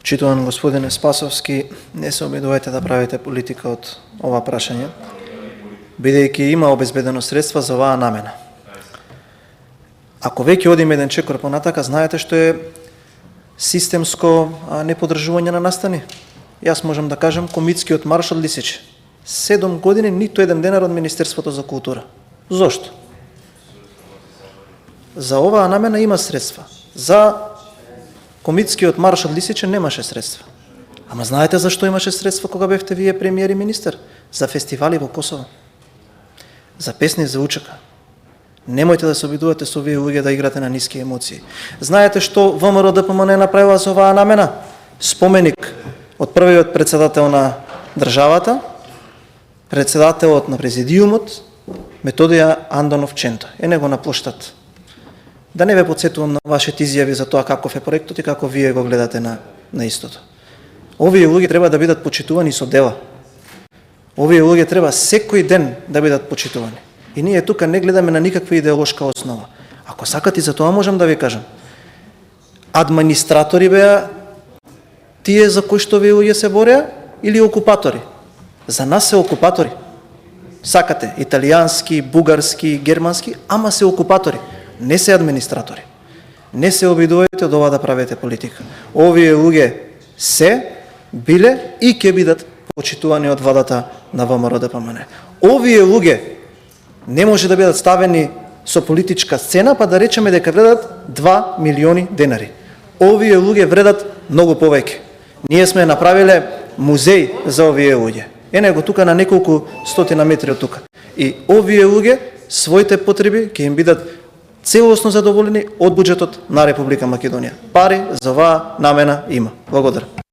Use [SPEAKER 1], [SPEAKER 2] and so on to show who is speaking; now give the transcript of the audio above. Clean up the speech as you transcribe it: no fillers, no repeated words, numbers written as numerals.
[SPEAKER 1] Почитуван господине Спасовски, не се обидувајте да правите политика од ова прашање, бидејќи има обезбедено средства за оваа намена. Ако веќе одиме еден чекор понатака, знаете што е системско неподржување на настани. Јас можам да кажам комитскиот маршал Лисич. 7 години ниту еден денар од Министерството за култура. Зошто? За оваа намена има средства. За комитскиот маршал Лисич немаше средства. Ама знаете зашто имаше средства кога бевте вие премиер и министер? За фестивали во Косово. За песни за учека. Немојте да се обидувате со овие луѓе да играте на ниски емоции. Знаете што ВМРО ДПМН направила за оваа намена? Споменик од првиот председател на државата, председателот на президиумот, Методија Андонов Ченто. Него на плоштад. Да не ве подсетувам на вашите изјави за тоа каков е проектот и како вие го гледате на истото. Овие луѓе треба да бидат почитувани со дела. Овие луѓе треба секој ден да бидат почитувани. И ние тука не гледаме на никаква идеолошка основа. Ако сакате, за тоа можам да ви кажам. Администратори беа тие за кои што овие луѓе се бореа или окупатори? За нас се окупатори. Сакате италијански, бугарски, германски, ама се окупатори. Не се администратори. Не се обидувајте од ова да правите политика. Овие луѓе се биле и ќе бидат почитувани од владата на ВМРО ДПМН. Овие луѓе не може да бидат ставени со политичка сцена, па да речеме дека вредат 2 милиони денари. Овие луѓе вредат многу повеќе. Ние сме направиле музеј за овие луѓе. Него тука на неколку стотина метри од тука. И овие луѓе своите потреби ќе им бидат целосно задоволени од буџетот на Република Македонија. Пари за оваа намена има. Благодарам.